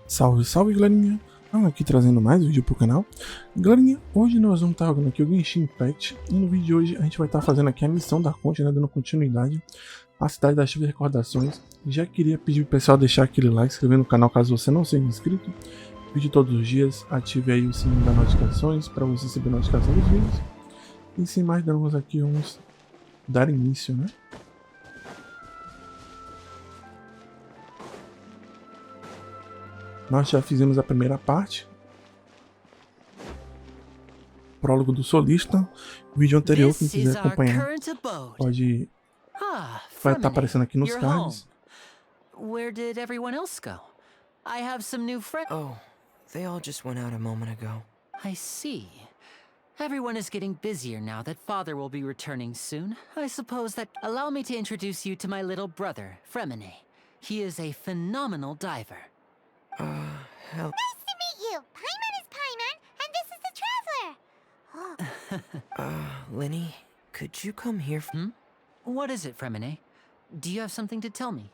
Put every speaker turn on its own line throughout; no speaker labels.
Salve, salve, galerinha! Aqui trazendo mais um vídeo pro canal. Galerinha, hoje nós vamos estar jogando aqui o Genshin Impact. E no vídeo de hoje a gente vai estar fazendo aqui a missão da Conte, né, dando continuidade à Cidade das Chuvas e Recordações. Já queria pedir pro pessoal deixar aquele like, inscrever no canal caso você não seja inscrito. Vídeo todos os dias, ative aí o sininho das notificações para você receber notificação dos vídeos. E sem mais delongas aqui, vamos dar início, né? Nós já fizemos a primeira parte, prólogo do solista. O vídeo anterior, quem quiser acompanhar, vai estar aparecendo aqui nos cards.
Where did everyone else go? I have some new friends.
Oh, they all just went out a moment ago.
I see. Everyone is getting busier now that Father will be returning soon. I suppose that... Allow me to introduce you to my little brother, Fremine. He is a phenomenal diver.
Hell.
Nice to meet you! Paimon is Paimon, and this is the Traveler!
Lenny, could you come here?
What is it, Fremine? Do you have something to tell me?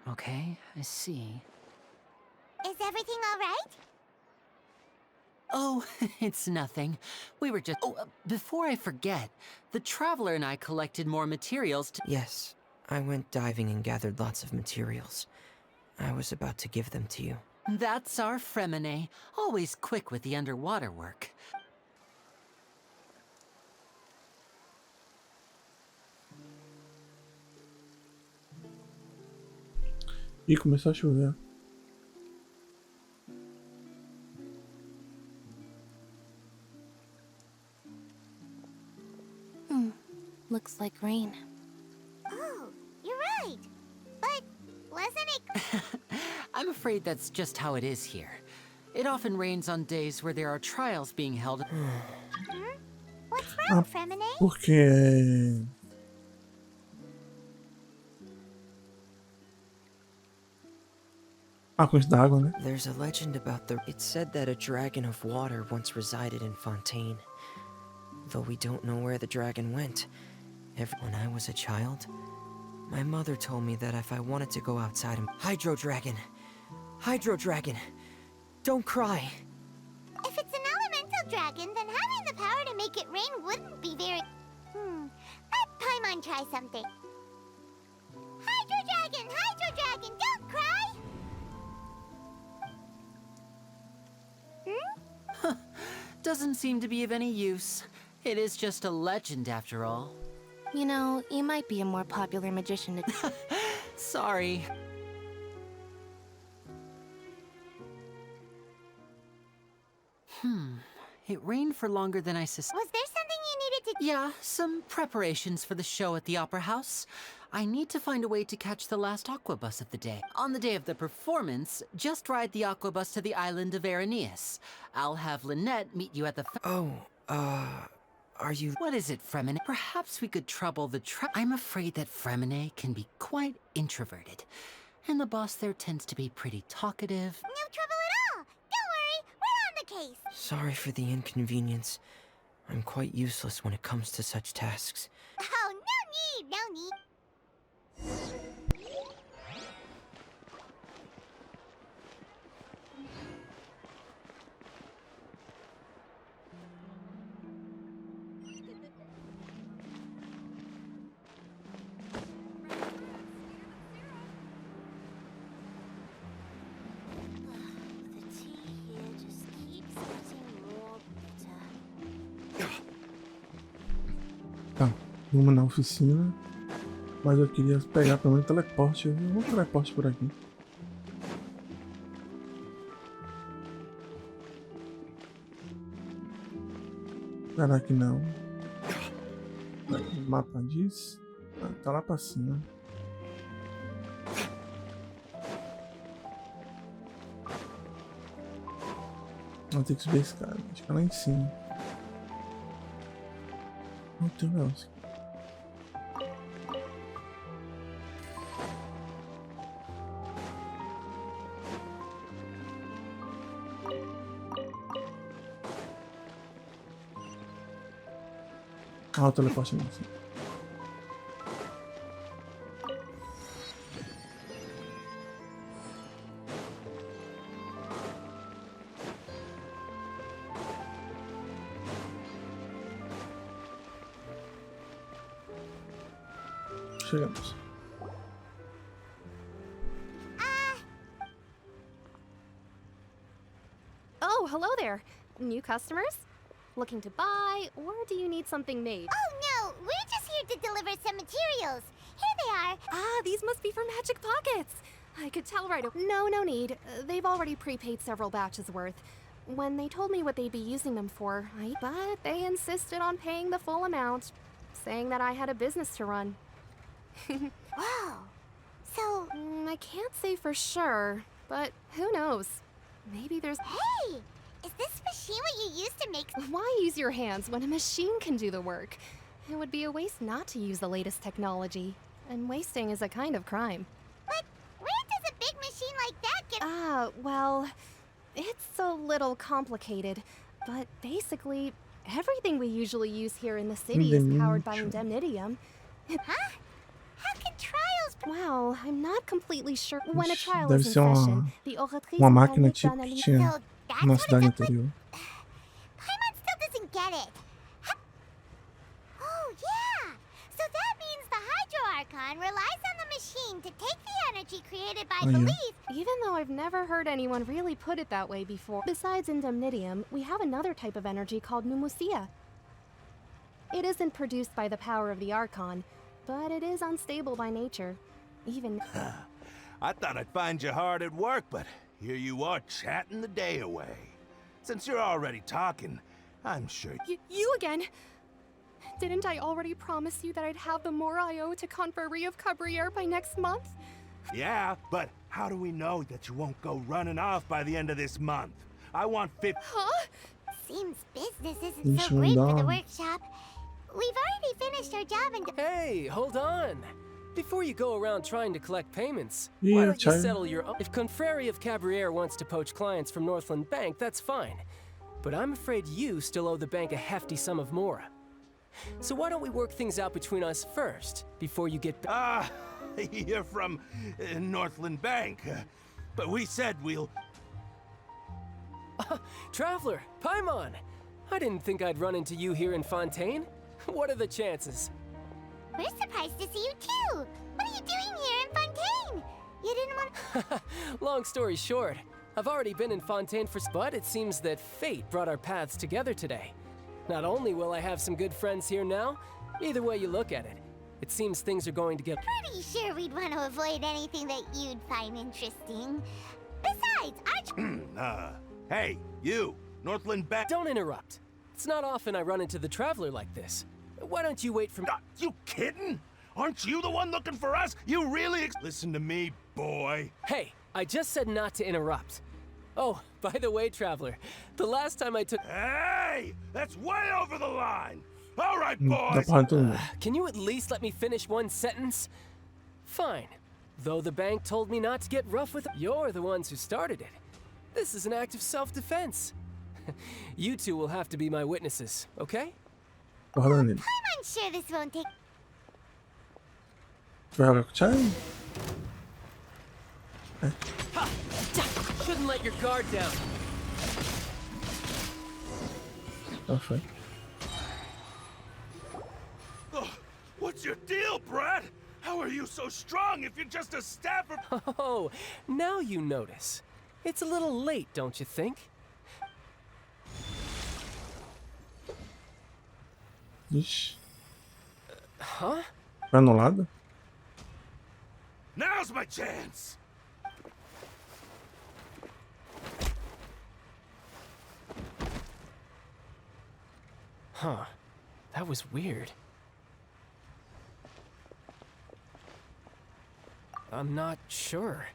Okay, I see.
Is everything all right?
Oh, it's nothing. We were just... Oh, before I forget, the Traveler and I collected more materials to...
Yes, I went diving and gathered lots of materials. I was about to give them to you.
That's our Fremine, always quick with the underwater work.
E começou a chover.
Looks like rain.
Oh, you're right. But wasn't it...
I'm afraid that's just how it is here. It often rains on days where there are trials being held.
What's wrong, Fremine?
Porque... a quantidade d'água, né?
There's a legend about the... It said that a dragon of water once resided in Fontaine. Though we don't know where the dragon went. When I was a child, my mother told me that if I wanted to go outside and... Hydro Dragon! Hydro Dragon! Don't cry!
If it's an elemental dragon, then having the power to make it rain wouldn't be very... Let Paimon try something. Hydro Dragon, don't cry!
Doesn't seem to be of any use. It is just a legend after all.
You know, you might be a more popular magician to...
Sorry. It rained for longer than I suspected.
Was there something you needed to...
Yeah, some preparations for the show at the Opera House. I need to find a way to catch the last aqua bus of the day. On the day of the performance, just ride the aqua bus to the island of Araneus. I'll have Lynette meet you at the...
Are you...
What is it, Fremine? Perhaps we could trouble the I'm afraid that Fremine can be quite introverted. And the boss there tends to be pretty talkative.
No trouble at all! Don't worry, we're on the case!
Sorry for the inconvenience. I'm quite useless when it comes to such tasks.
Oh, no need! The tea here just keeps getting more bitter.
Tá, vamos na oficina. Mas eu queria pegar pelo menos teleporte. Eu vou teleporte por aqui. Será que não? O mapa diz. Tá lá pra cima. Vou ter que subir a escada. Acho que é lá em cima. Não tem negócio. Ah, o teleporte não. Sim. Chegamos.
Oh, hello there. New customers? Looking to buy, or do you need something made?
Oh no, we're just here to deliver some materials. Here they are.
Ah, these must be from Magic Pockets. I could tell right away. No need. They've already prepaid several batches worth. When they told me what they'd be using them for, but they insisted on paying the full amount, saying that I had a business to run.
Wow. So,
I can't say for sure, but who knows? Maybe there's...
hey! Is this machine what you use to make...
Why use your hands when a machine can do the work? It would be a waste not to use the latest technology. And wasting is a kind of crime.
But where does a big machine like that get...
Well, it's a little complicated. But basically, everything we usually use here in the city is powered by Indemnitium.
Huh? How can trials...
Well, I'm not completely sure. When a trial
Deve
is in
ser
session, the oratrice
uma máquina
permits
tipo
an
que
analysis-
tinha
So that's
na
what
cidade
it's up with...
anterior.
Paimon still doesn't get it. Oh, yeah! So that means the Hydro Archon relies on the machine to take the energy created by
Oh, yeah.
belief.
Even though I've never heard anyone really put it that way before. Besides Indemnitium, we have another type of energy called Pneumosia. It isn't produced by the power of the Archon, but it is unstable by nature. Even...
I thought I'd find you hard at work, but here you are chatting the day away. Since you're already talking, I'm sure...
You again? Didn't I already promise you that I'd have the more I owe to Confrérie of Cabriere by next month?
Yeah, but how do we know that you won't go running off by the end of this month? I want 50...
Huh?
Seems business isn't
You
so
should
great for the
not.
workshop. We've already finished our job and...
Hey, hold on. Before you go around trying to collect payments,
Yeah,
why don't you
child.
settle your own? If Confrérie of Cabriere wants to poach clients from Northland Bank, that's fine. But I'm afraid you still owe the bank a hefty sum of mora. So why don't we work things out between us first, before you get back?
Ah, you're from Northland Bank. But we said we'll...
Traveler, Paimon! I didn't think I'd run into you here in Fontaine. What are the chances?
We're surprised to see you too. What are you doing here in Fontaine? You didn't want...
Long story short, I've already been in Fontaine but it seems that fate brought our paths together today. Not only will I have some good friends here now, either way you look at it, it seems things are going to get...
Pretty sure we'd want to avoid anything that you'd find interesting. Besides,
hey, you, Northland Bank...
Don't interrupt. It's not often I run into the Traveler like this. Why don't you wait for me?
You kidding? Aren't you the one looking for us? You really... Listen to me, boy.
Hey, I just said not to interrupt. Oh, by the way, Traveler, the last time I took...
Hey! That's way over the line! All right,
Dá
boys!
pra todo mundo.
Can you at least let me finish one sentence? Fine. Though the bank told me not to get rough with... You're the ones who started it. This is an act of self-defense. You two will have to be my witnesses, okay?
Porrada nele.
I'm sure this won't take...
Tu vai jogar com o Charlie?
Shouldn't let your guard down.
Ah, foi.
Ugh, what's your deal, Brad? How are you so strong if you're just a staffer?
Oh, now you notice. It's a little late, don't you think?
Ixi.
Huh?
Foi anulado?
Now's my chance!
Huh. That was weird. I'm not sure.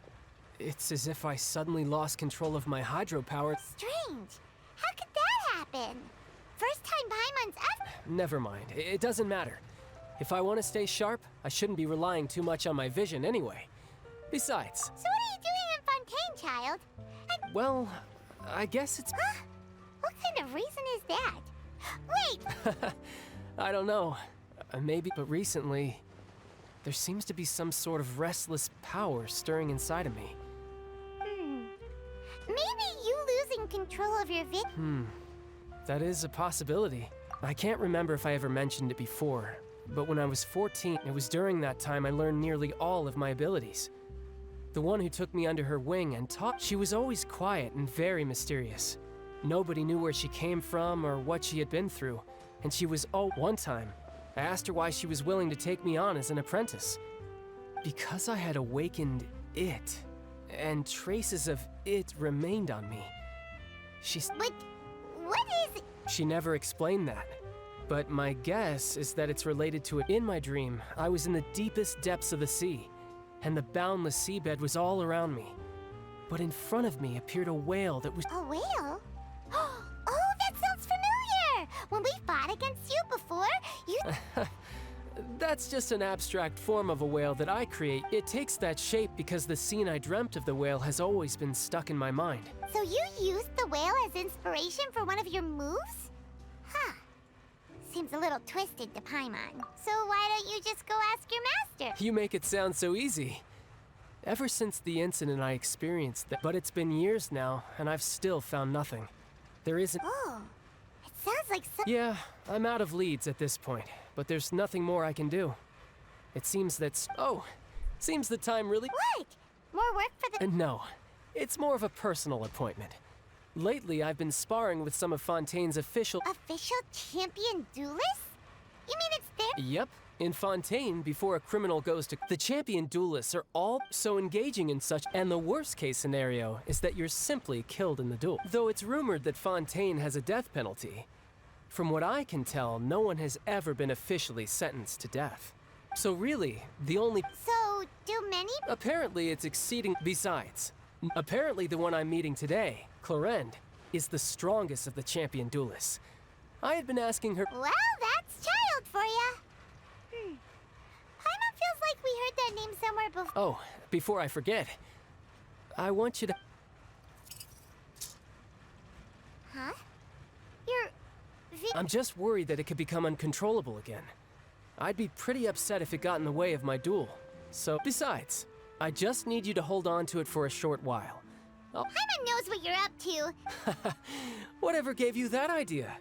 It's as if I suddenly lost control of my hydropower.
Strange. How could that happen? First time Paimon's ever...
Never mind. It doesn't matter. If I want to stay sharp, I shouldn't be relying too much on my vision anyway. Besides,
So what are you doing in Fontaine, child? And...
well, I guess it's...
Huh? What kind of reason is that? Wait!
I don't know. Maybe, but recently, there seems to be some sort of restless power stirring inside of me.
Maybe you losing control of your
That is a possibility. I can't remember if I ever mentioned it before, but when I was 14, it was during that time I learned nearly all of my abilities. The one who took me under her wing and taught, she was always quiet and very mysterious. Nobody knew where she came from or what she had been through, and she was one time, I asked her why she was willing to take me on as an apprentice. Because I had awakened it, and traces of it remained on me.
But what is it?
She never explained that. But my guess is that it's related to it. In my dream, I was in the deepest depths of the sea, and the boundless seabed was all around me. But in front of me appeared a whale that was—
A whale? Oh, that sounds familiar! When we fought against you before, you...
That's just an abstract form of a whale that I create. It takes that shape because the scene I dreamt of the whale has always been stuck in my mind.
So you used the whale as inspiration for one of your moves? Huh. Seems a little twisted to Paimon. So why don't you just go ask your master?
You make it sound so easy. Ever since the incident I experienced that, but it's been years now, and I've still found nothing. There isn't—
Oh, it sounds like some...
Yeah, I'm out of leads at this point, but there's nothing more I can do. It seems that— seems the time really—
What? More work for the...
No, it's more of a personal appointment. Lately, I've been sparring with some of Fontaine's official—
Official champion duelists? You mean it's their...
Yep. In Fontaine, before a criminal goes to— The champion duelists are all so engaging in such— And the worst case scenario is that you're simply killed in the duel. Though it's rumored that Fontaine has a death penalty, from what I can tell, no one has ever been officially sentenced to death. So really, the only—
So, do many...
Apparently it's exceeding— Besides, apparently the one I'm meeting today, Clorinde, is the strongest of the champion duelists. I had been asking her—
Well, that's child for ya. Paimon feels like we heard that name somewhere before.
Oh, before I forget, I want you to—
Huh? You're...
I'm just worried that it could become uncontrollable again. I'd be pretty upset if it got in the way of my duel. So, besides, I just need you to hold on to it for a short while.
Paimon knows what you're up to.
Whatever gave you that idea?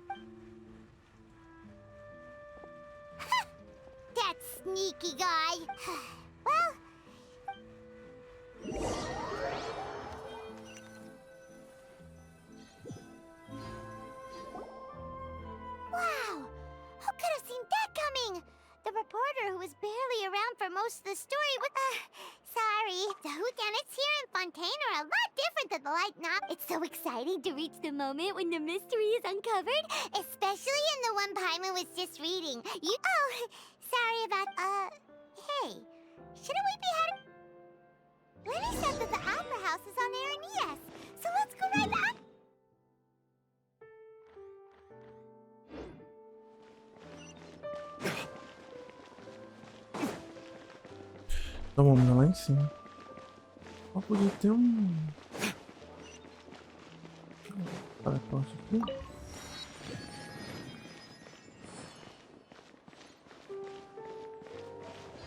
That sneaky guy. Well... Wow! Who could have seen that coming? The reporter who was barely around for most of the story was... sorry. The whodunits here in Fontaine are a lot different than the light novel. It's so exciting to reach the moment when the mystery is uncovered, especially in the one Paimon was just reading. Oh, sorry about... Hey, shouldn't we be heading... Lenny said that the Opera House is on Araneas, so let's go right back.
Então vamos lá em cima. Ó, podia ter teleporte aqui.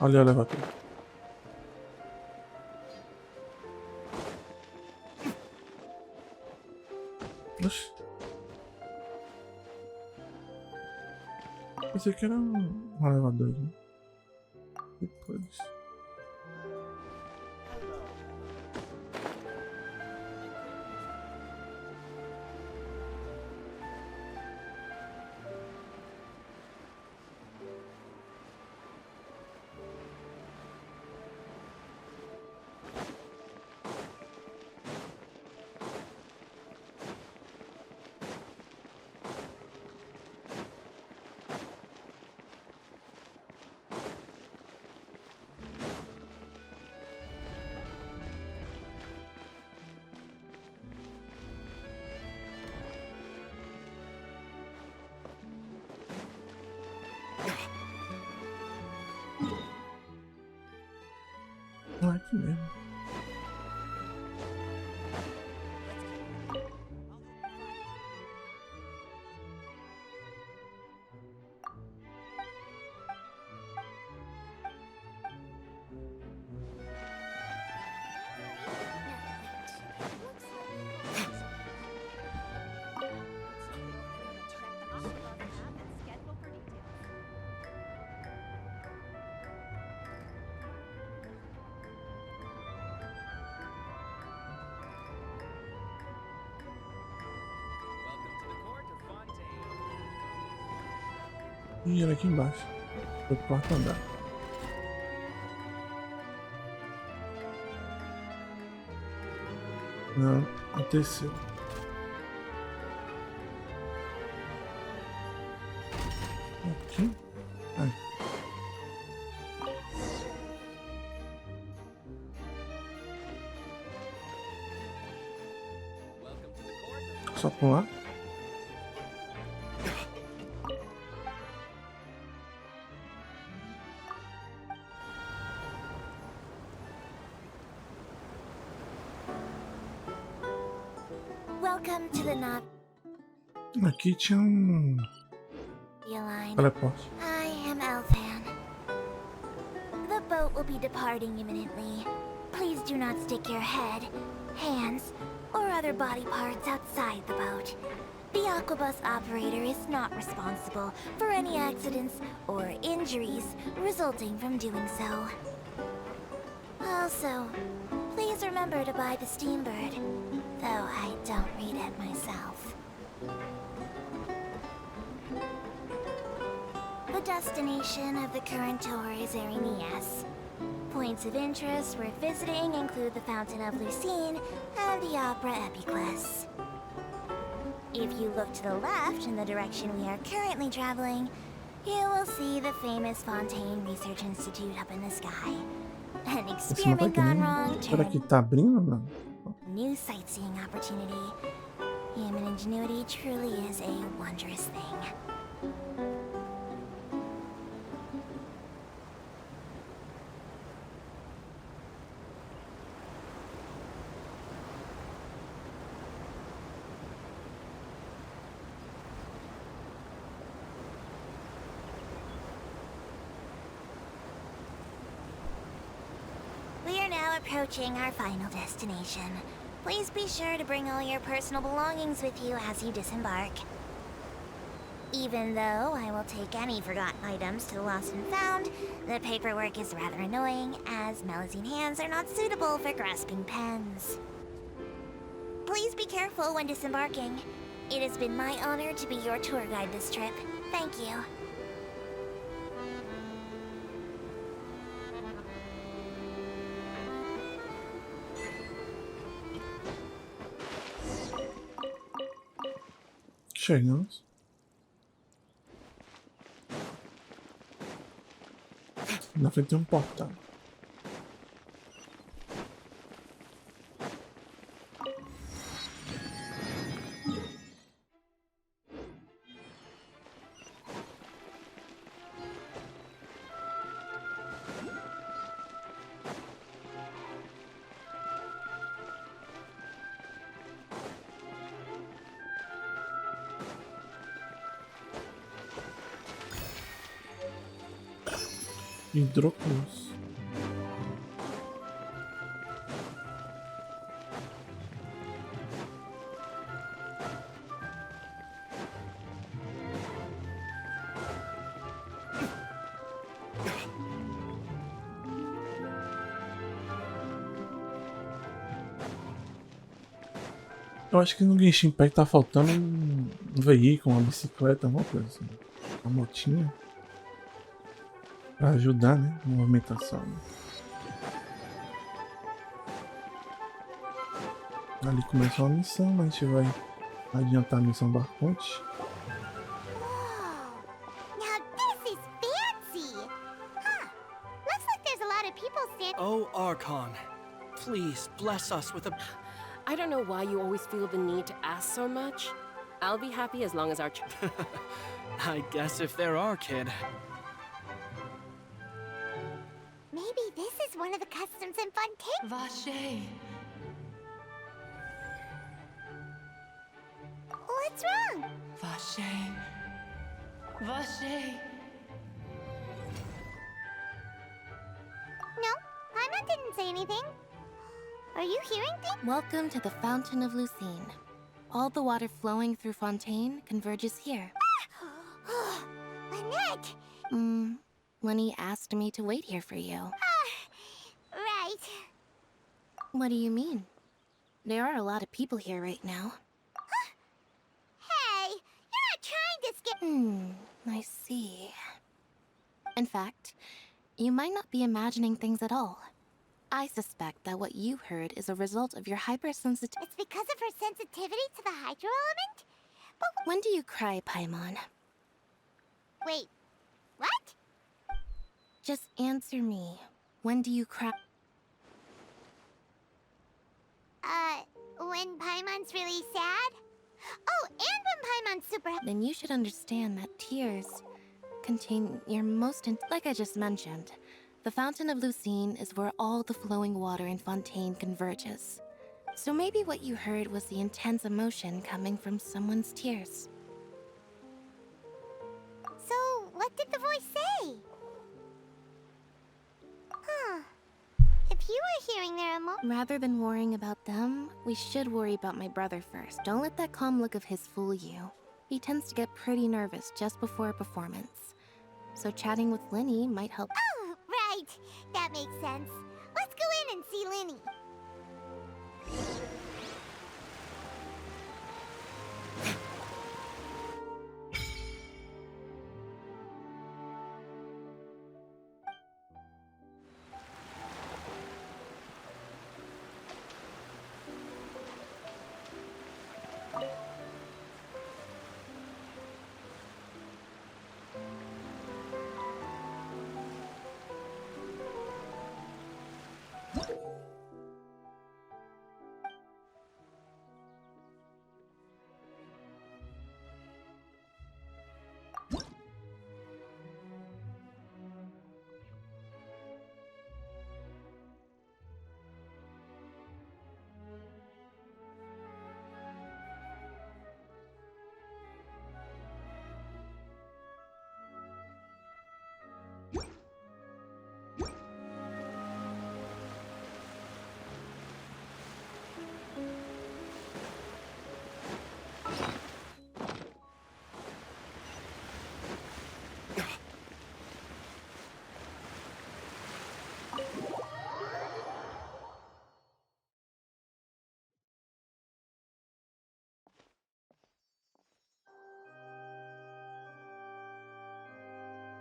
Olha o elevador. Oxi. Pensei que era um elevador aqui. Depois. Não é aqui mesmo. E era aqui embaixo. Foi pro quarto andar. Não, o terceiro. Aqui. Ai. Só pular.
Welcome to the Navi
Aqui tinha um
line.
teleporte.
I am Elfan. The boat will be departing imminently. Please do not stick your head, hands, or other body parts outside the boat. The Aquabus operator is not responsible for any accidents or injuries resulting from doing so. Also, please remember to buy the Steambird, though I don't read it myself. The destination of the current tour is Arenias. Points of interest worth visiting include the Fountain of Lucine and the Opera Epiclese. If you look to the left in the direction we are currently traveling, you will see the famous Fontaine Research Institute up in the sky. An
Esse mapa
experiment
aqui,
gone
né?
wrong
Será que
turned
tá abrindo ou não?
new sightseeing opportunity. Human ingenuity truly is a wondrous thing. We are now approaching our final destination. Please be sure to bring all your personal belongings with you as you disembark. Even though I will take any forgotten items to the lost and found, the paperwork is rather annoying, as Melusine hands are not suitable for grasping pens. Please be careful when disembarking. It has been my honor to be your tour guide this trip. Thank you.
Chegamos. Na frente tem um portal. Hidroclus. Eu acho que no Genshin Impact tá faltando um veículo, uma bicicleta, alguma coisa assim. Uma motinha. Pra ajudar, né? Na movimentação. Ali começa uma missão, mas a gente vai adiantar a missão do Arconte.
Whoa! Now this is fancy! Huh. Looks like there's a lot of people standing.
Oh, Archon, please bless us with a...
I don't know why you always feel the need to ask so much. I'll be happy as long as our
I guess if there are, kid.
Maybe this is one of the customs in Fontaine.
Vache.
What's wrong?
Vache. Vache.
No, Paimon didn't say anything. Are you hearing things?
Welcome to the Fountain of Lucine. All the water flowing through Fontaine converges here.
Lynette!
Lenny asked me to wait here for you.
Right.
What do you mean? There are a lot of people here right now.
Hey, you're not trying to skip.
I see. In fact, you might not be imagining things at all. I suspect that what you heard is a result of your hypersensitivity.
It's because of her sensitivity to the hydro element? But
When do you cry, Paimon?
wait, what?
Just answer me. When do you cry?
When Paimon's really sad? Oh, and when Paimon's super happy.
Then you should understand that tears contain your like I just mentioned. The Fountain of Lucine is where all the flowing water in Fontaine converges. So maybe what you heard was the intense emotion coming from someone's tears.
So, what did the voice say? Huh. If you were hearing their
Rather than worrying about them, we should worry about my brother first. Don't let that calm look of his fool you. He tends to get pretty nervous just before a performance. So chatting with Lyney might help.
Oh, right. That makes sense. Let's go in and see Lyney.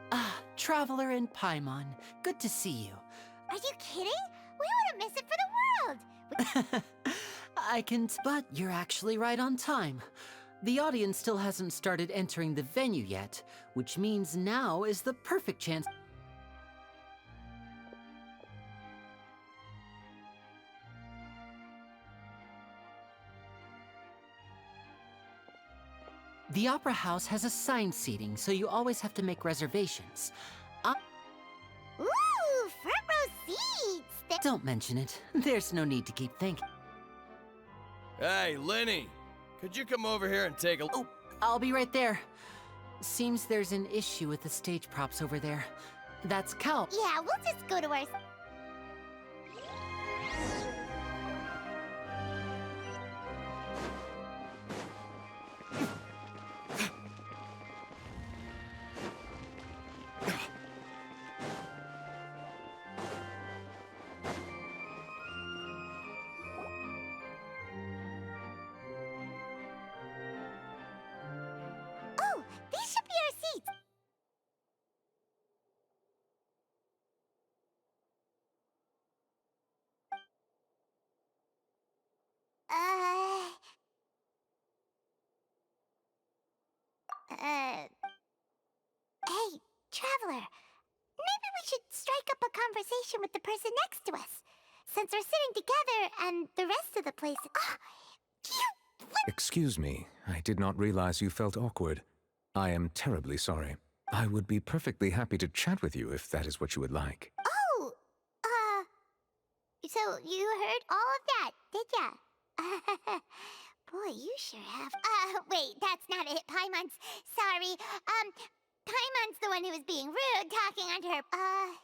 Ah, Traveler and Paimon. Good to see you.
Are you kidding? We wouldn't miss it for the world.
But you're actually right on time. The audience still hasn't started entering the venue yet, which means now is the perfect chance. The Opera House has assigned seating, so you always have to make reservations.
Ooh, front row seats!
Don't mention it. There's no need to keep thinking.
Hey, Lyney! Could you come over here and take a look?
Oh, I'll be right there. Seems there's an issue with the stage props over there. That's Cal.
Yeah, we'll just go to our... Oh, these should be our seats. Hey, Traveler. Maybe we should strike up a conversation with the person next to us. Since we're sitting together and the rest of the place...
Excuse me, I did not realize you felt awkward. I am terribly sorry. I would be perfectly happy to chat with you if that is what you would like.
Oh! So you heard all of that, did ya? Boy, you sure have. Wait, that's not it. Paimon's... Sorry. Paimon's the one who was being rude, talking under her... Oh!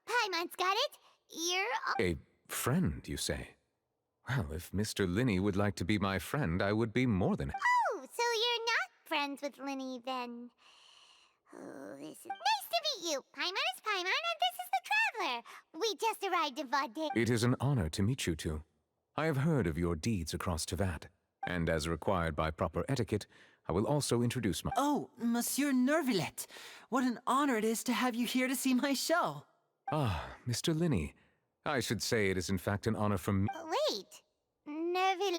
Paimon's got it. You're...
A friend, you say? Well, if Mr. Lyney would like to be my friend, I would be more than...
Oh, so you're not friends with Lyney, then. Oh, this is... Nice to meet you. Paimon is Paimon, and this is the Traveler. We just arrived in Vaude.
It is an honor to meet you two. I have heard of your deeds across Teyvat, and as required by proper etiquette, I will also introduce my...
Oh, Monsieur Nervillet. What an honor it is to have you here to see my show.
Ah, Mr. Linney. I should say it is in fact an honor for me.
Wait. Nerville.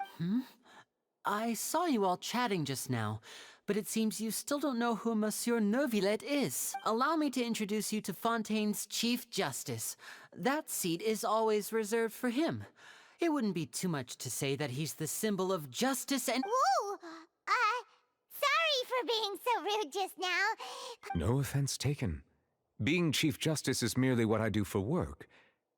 I saw you all chatting just now, but it seems you still don't know who Monsieur Nervillet is. Allow me to introduce you to Fontaine's Chief Justice. That seat is always reserved for him. It wouldn't be too much to say that he's the symbol of justice and—
Woo! Sorry for being so rude just now.
No offense taken. Being Chief Justice is merely what I do for work.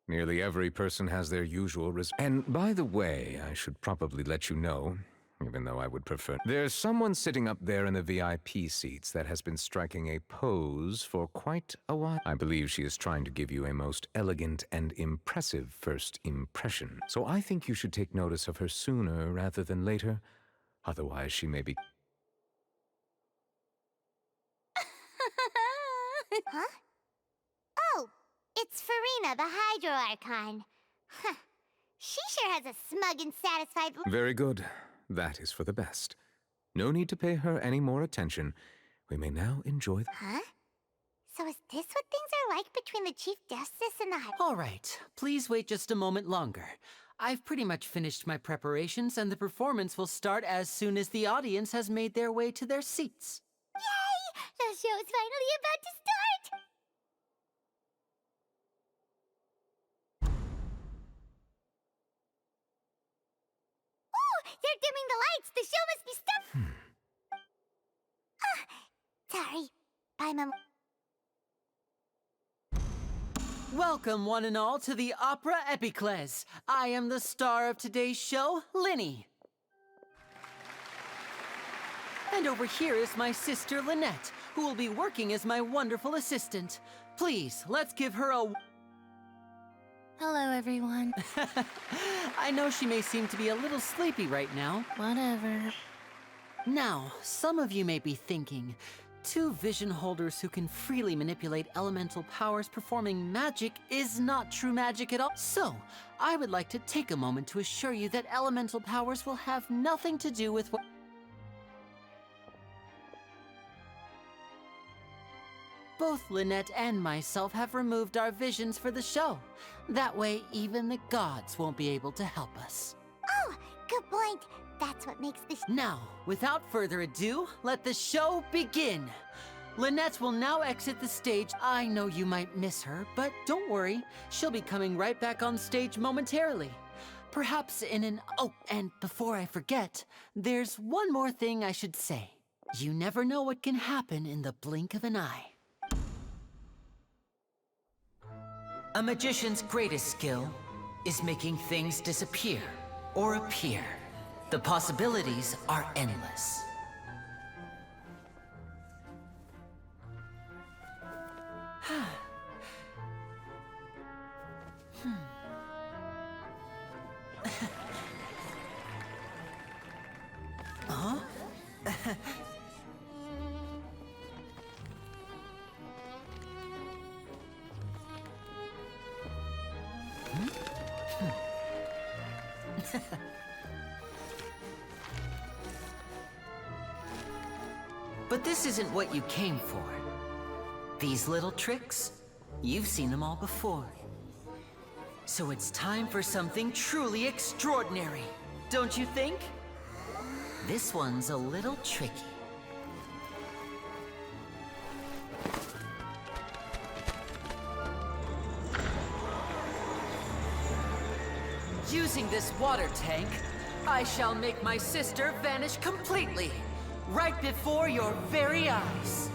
Nearly every person has their usual And by the way, I should probably let you know, even though I would prefer... There's someone sitting up there in the VIP seats that has been striking a pose for quite a while. I believe she is trying to give you a most elegant and impressive first impression. So I think you should take notice of her sooner rather than later. Otherwise, she may be...
Huh? Oh, it's Farina, the Hydro Archon. Huh. She sure has a smug and satisfied...
Very good. That is for the best. No need to pay her any more attention. We may now enjoy...
Huh? So is this what things are like between the Chief Justice and the...
All right, please wait just a moment longer. I've pretty much finished my preparations, and the performance will start as soon as the audience has made their way to their seats.
Yay! The show's finally about to start! Ooh! They're dimming the lights! The show must be sorry. Bye, Mom.
Welcome, one and all, to the Opera Epiclese. I am the star of today's show, Linny. And over here is my sister, Lynette, who will be working as my wonderful assistant. Please, let's give her a...
Hello, everyone.
I know she may seem to be a little sleepy right now.
Whatever.
Now, some of you may be thinking, two vision holders who can freely manipulate elemental powers performing magic is not true magic at all. So, I would like to take a moment to assure you that elemental powers will have nothing to do with what... Both Lynette and myself have removed our visions for the show. That way, even the gods won't be able to help us.
Oh, good point. That's what makes the...
Now, without further ado, let the show begin. Lynette will now exit the stage. I know you might miss her, but don't worry. She'll be coming right back on stage momentarily. Perhaps in an... Oh, and before I forget, there's one more thing I should say. You never know what can happen in the blink of an eye. A magician's greatest skill is making things disappear or appear. The possibilities are endless. Huh? But this isn't what you came for. These little tricks, you've seen them all before. So it's time for something truly extraordinary, don't you think? This one's a little tricky. Using this water tank, I shall make my sister vanish completely, right before your very eyes.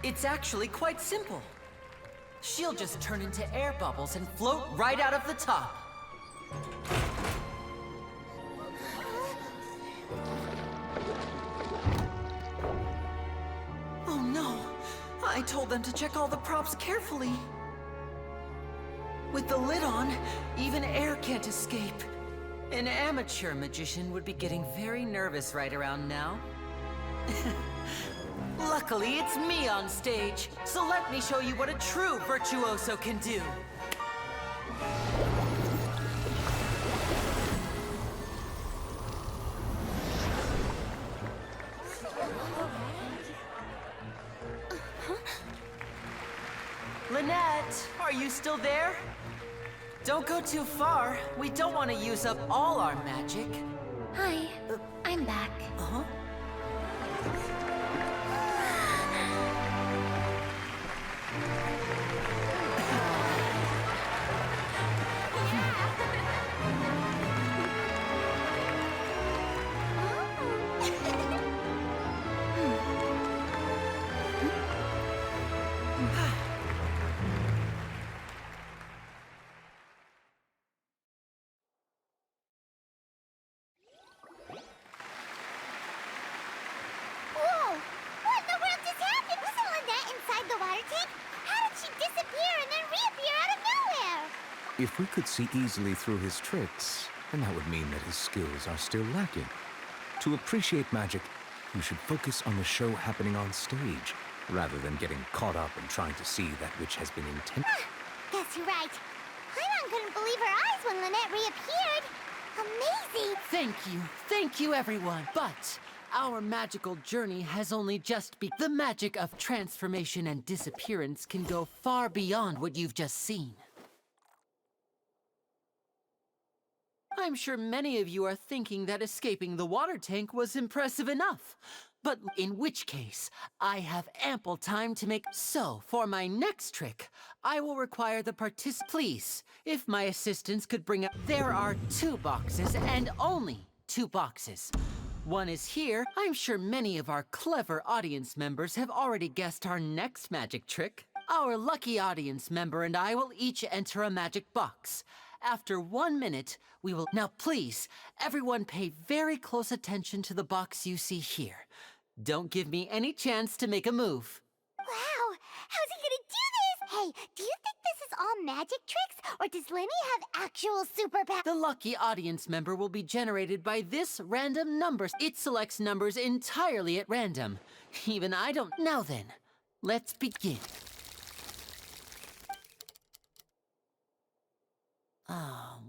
It's actually quite simple. She'll just turn into air bubbles and float right out of the top. Oh no! I told them to check all the props carefully. With the lid on, even air can't escape. An amateur magician would be getting very nervous right around now. Luckily, it's me on stage, so let me show you what a true virtuoso can do. Lynette, are you still there? Don't go too far. We don't want to use up all our magic.
Hi, I'm back.
Uh-huh.
Whoa! What in the world just happened? Wasn't Lynette inside the water tank? How did she disappear and then reappear out of nowhere?
If we could see easily through his tricks, then that would mean that his skills are still lacking. To appreciate magic, you should focus on the show happening on stage, rather than getting caught up in trying to see that which has been intended.
Guess you're right. Paimon couldn't believe her eyes when Lynette reappeared. Amazing!
Thank you everyone. But our magical journey has only just begun. The magic of transformation and disappearance can go far beyond what you've just seen. I'm sure many of you are thinking that escaping the water tank was impressive enough. But in which case, I have ample time to make... So, for my next trick, I will require the Please, if my assistants could bring up... There are 2 boxes, and only 2 boxes. One is here. I'm sure many of our clever audience members have already guessed our next magic trick. Our lucky audience member and I will each enter a magic box. After 1 minute, we will... Now please, everyone pay very close attention to the box you see here. Don't give me any chance to make a move.
Wow! How's he gonna do this? Hey, do you think this is all magic tricks, or does Lenny have actual superpowers?
The lucky audience member will be generated by this random number. It selects numbers entirely at random. Even I don't... Now then, let's begin.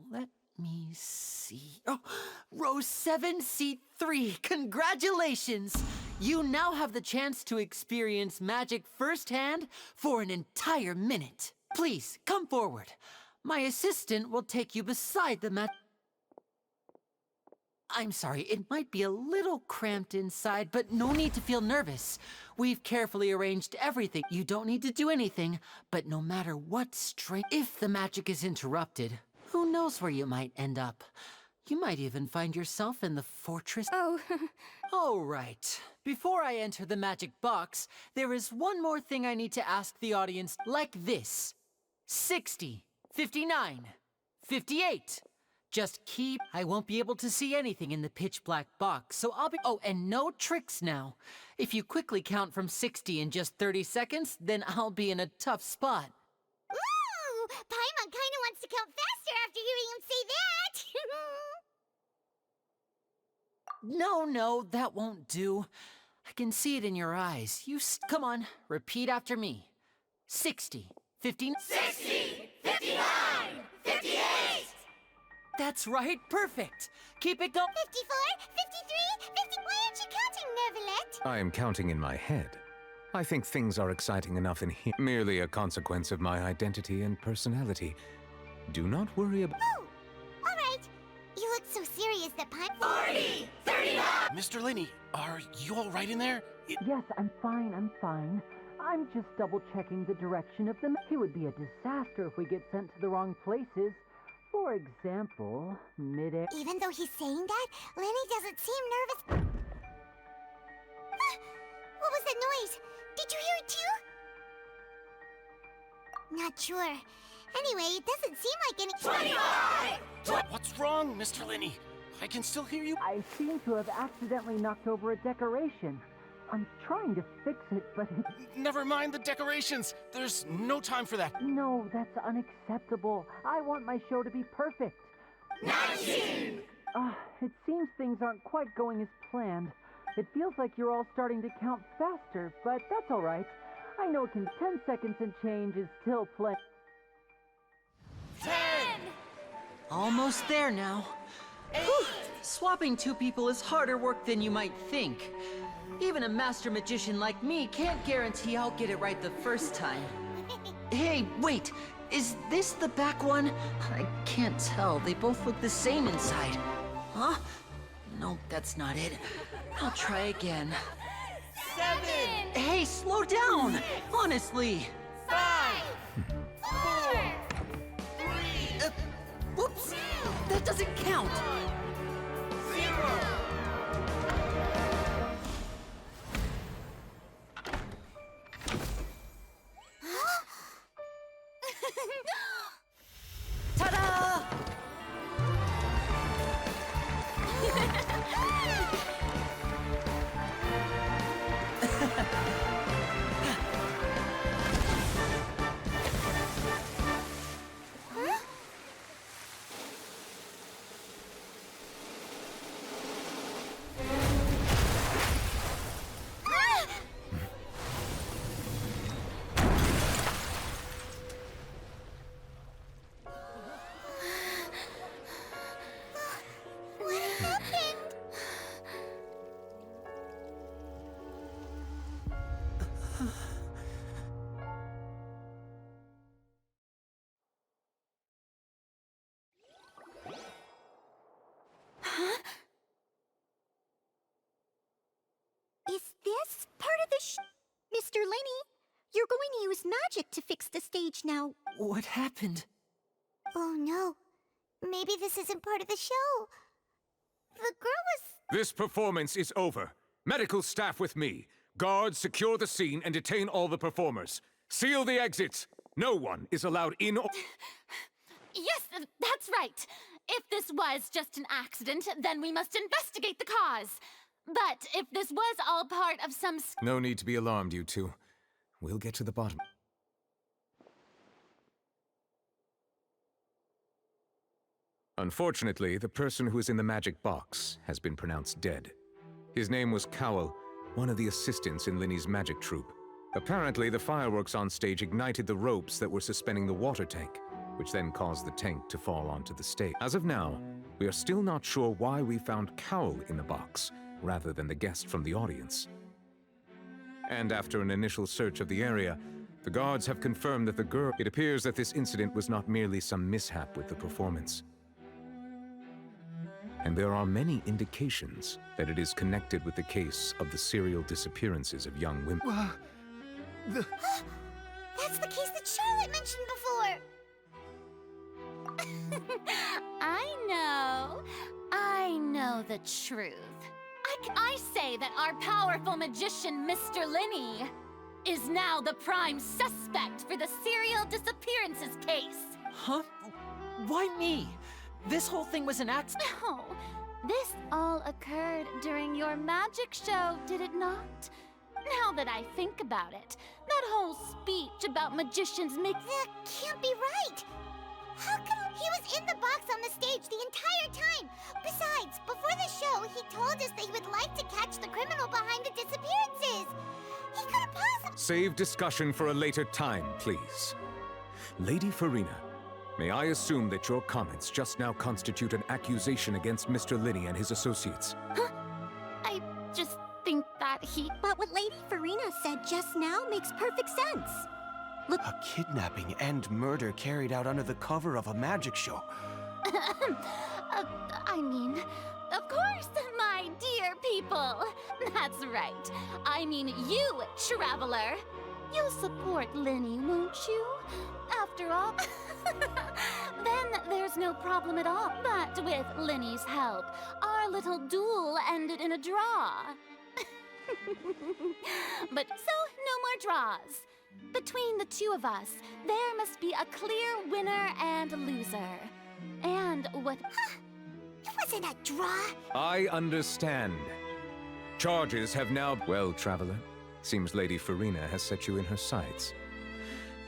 Let me see. Oh, row 7, seat 3. Congratulations! You now have the chance to experience magic firsthand for an entire minute. Please, come forward. My assistant will take you beside the I'm sorry, it might be a little cramped inside, but no need to feel nervous. We've carefully arranged everything. You don't need to do anything, but no matter what if the magic is interrupted, who knows where you might end up? You might even find yourself in the fortress.
Oh.
All right. Before I enter the magic box, there is one more thing I need to ask the audience, like this. 60, 59, 58. Just keep... I won't be able to see anything in the pitch black box, so I'll be... Oh, and no tricks now. If you quickly count from 60 in just 30 seconds, then I'll be in a tough spot.
Ooh! Paimon kinda wants to count faster after hearing him say that!
No, that won't do. I can see it in your eyes. Come on, repeat after me. 60, 59...
60, 59, 58!
That's right, perfect. Keep it going.
54, 53, 50... Why aren't you counting, Neuvillette?
I am counting in my head. I think things are exciting enough in here. Merely a consequence of my identity and personality. Do not worry about...
Oh, all right. You look so serious that
40, 39...
Mr. Linney, are you all right in there?
Yes, I'm fine. I'm just double-checking the direction of the... It would be a disaster if we get sent to the wrong places. For example, mid-air...
Even though he's saying that, Lenny doesn't seem nervous. What was that noise? Did you hear it too? Not sure. Anyway, it doesn't seem like any...
25!
What's wrong, Mr. Linney? I can still hear you.
I seem to have accidentally knocked over a decoration. I'm trying to fix it, but it...
Never mind the decorations. There's no time for that.
No, that's unacceptable. I want my show to be perfect.
19!
It seems things aren't quite going as planned. It feels like you're all starting to count faster, but that's all right. I know 10 seconds and change is still plenty.
10!
Almost there now. Whew. Swapping two people is harder work than you might think. Even a master magician like me can't guarantee I'll get it right the first time. Hey, wait! Is this the back one? I can't tell. They both look the same inside. Huh? No, that's not it. I'll try again.
7!
Hey, slow down! Honestly!
5! 4! 3!
Whoops! That doesn't count!
0!
Ta-da!
What happened? Huh? Is this part of the Mr. Lenny, you're going to use magic to fix the stage now.
What happened?
Oh no. Maybe this isn't part of the show. The girl was...
This performance is over. Medical staff with me. Guards, secure the scene and detain all the performers. Seal the exits. No one is allowed in or...
Yes, that's right. If this was just an accident, then we must investigate the cause. But if this was all part of some...
No need to be alarmed, you two. We'll get to the bottom. Unfortunately, the person who is in the magic box has been pronounced dead. His name was Cowell, one of the assistants in Linny's magic troupe. Apparently, the fireworks on stage ignited the ropes that were suspending the water tank, which then caused the tank to fall onto the stage. As of now, we are still not sure why we found Cowell in the box, rather than the guest from the audience. And after an initial search of the area, the guards have confirmed that the girl... It appears that this incident was not merely some mishap with the performance. And there are many indications that it is connected with the case of the serial disappearances of young women.
That's the case that Charlotte mentioned before!
I know the truth. I say that our powerful magician, Mr. Linny, is now the prime suspect for the serial disappearances case.
Huh? Why me? This whole thing was an accident.
No, this all occurred during your magic show, did it not? Now that I think about it, that whole speech about magicians
That can't be right! How come he was in the box on the stage the entire time? Besides, before the show, he told us that he would like to catch the criminal behind the disappearances. He could have possibly...
Save discussion for a later time, please. Lady Farina, may I assume that your comments just now constitute an accusation against Mr. Linny and his associates?
Huh? I just think that he...
But what Lady Farina said just now makes perfect sense.
Look. A kidnapping and murder carried out under the cover of a magic show.
I mean, of course, my dear people. That's right. I mean you, Traveler. You'll support Linny, won't you? After all, then there's no problem at all. But with Linny's help, our little duel ended in a draw. But so, no more draws. Between the two of us, there must be a clear winner and loser. And what...
It wasn't a draw.
I understand. Charges have now... Well, Traveler, seems Lady Farina has set you in her sights.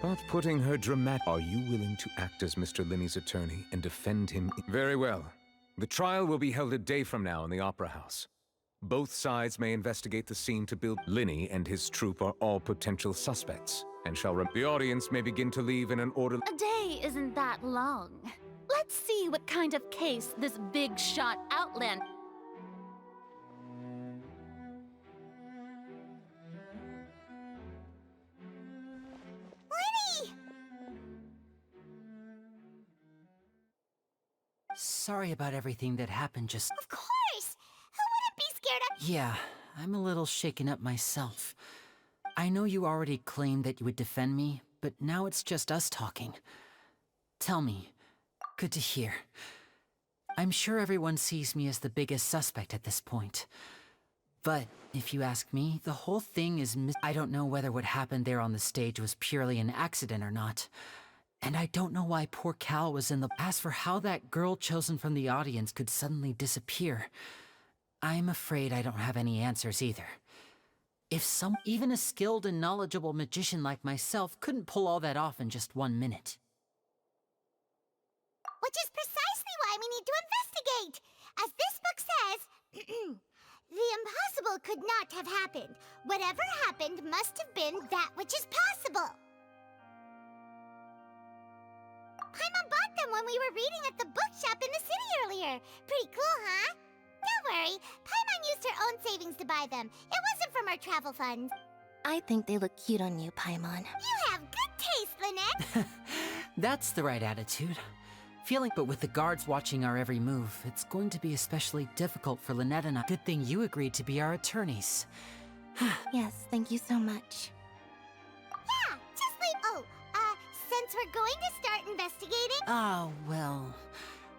But putting her dramatic... Are you willing to act as Mr. Linny's attorney and defend him? Very well. The trial will be held a day from now in the Opera House. Both sides may investigate the scene to build. Linny and his troop are all potential suspects, and the audience may begin to leave in an orderly.
A day isn't that long. Let's see what kind of case this big shot outland.
Lenny!
Sorry about everything that happened just...
Of course! Who wouldn't be scared of...
Yeah, I'm a little shaken up myself. I know you already claimed that you would defend me, but now it's just us talking. Tell me. Good to hear. I'm sure everyone sees me as the biggest suspect at this point. But, if you ask me, the whole thing is I don't know whether what happened there on the stage was purely an accident or not. And I don't know why poor Cal was in the... As for how that girl chosen from the audience could suddenly disappear, I'm afraid I don't have any answers either. If even a skilled and knowledgeable magician like myself couldn't pull all that off in just 1 minute.
Which is precisely why we need to investigate! As this book says, the impossible could not have happened. Whatever happened must have been that which is possible. Paimon bought them when we were reading at the bookshop in the city earlier. Pretty cool, huh? Don't worry, Paimon used her own savings to buy them. It wasn't from our travel funds.
I think they look cute on you, Paimon.
You have good taste, Lynette!
That's the right attitude. But with the guards watching our every move, it's going to be especially difficult for Lynette and I. Good thing you agreed to be our attorneys.
Yes, thank you so much.
Yeah, just leave. Since we're going to start investigating...
Oh, well...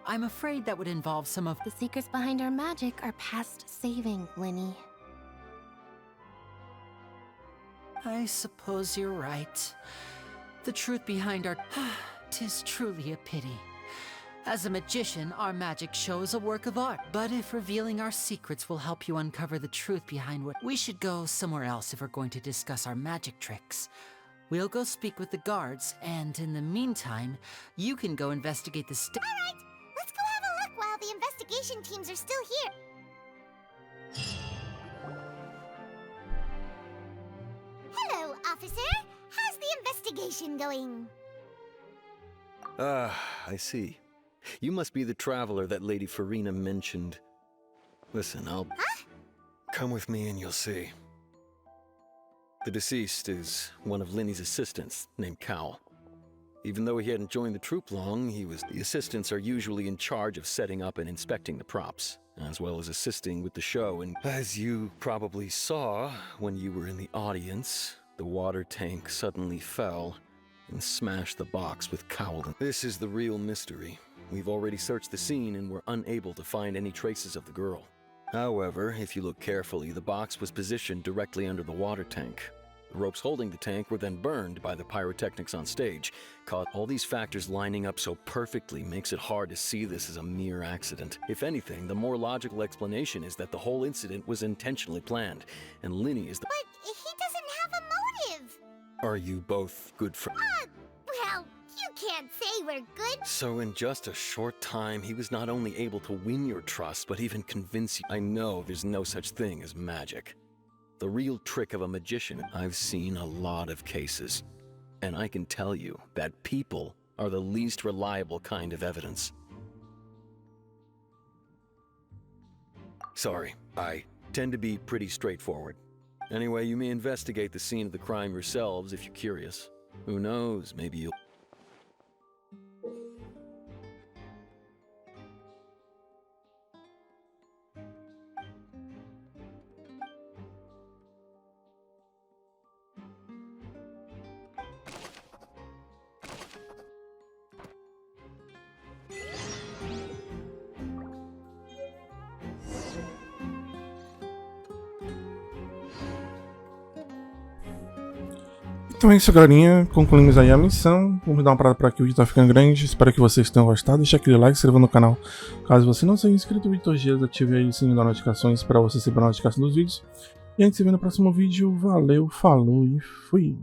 I'm afraid that would involve some of...
The secrets behind our magic are past saving, Linny.
I suppose you're right. The truth behind our... 'Tis truly a pity. As a magician, our magic shows a work of art. But if revealing our secrets will help you uncover the truth behind what... We should go somewhere else if we're going to discuss our magic tricks. We'll go speak with the guards, and in the meantime, you can go investigate the
Alright, let's go have a look while the investigation teams are still here. Hello, officer. How's the investigation going?
I see. You must be the traveler that Lady Furina mentioned. Listen,
Huh?
Come with me and you'll see. The deceased is one of Linny's assistants, named Cal. Even though he hadn't joined the troop long, The assistants are usually in charge of setting up and inspecting the props, as well as assisting with the show. And as you probably saw when you were in the audience, the water tank suddenly fell and smashed the box with Cowl. This is the real mystery. We've already searched the scene and were unable to find any traces of the girl. However, if you look carefully, the box was positioned directly under the water tank. The ropes holding the tank were then burned by the pyrotechnics on stage. All these factors lining up so perfectly makes it hard to see this as a mere accident. If anything, the more logical explanation is that the whole incident was intentionally planned, and Linny is the—
But he doesn't have a motive!
Are you both good friends?
Well, you can't say we're good.
So in just a short time, he was not only able to win your trust, but even convince you. I know there's no such thing as magic. The real trick of a magician. I've seen a lot of cases, and I can tell you that people are the least reliable kind of evidence. Sorry, I tend to be pretty straightforward. Anyway, you may investigate the scene of the crime yourselves if you're curious. Who knows, maybe you'll...
Então é isso, galerinha. Concluímos aí a missão. Vamos dar uma parada por aqui, o vídeo tá ficando grande. Espero que vocês tenham gostado. Deixa aquele like, se inscreva no canal. Caso você não seja inscrito no Vitor Dias, ative aí o sininho das notificações para você receber a notificação dos vídeos. E a gente se vê no próximo vídeo. Valeu, falou e fui!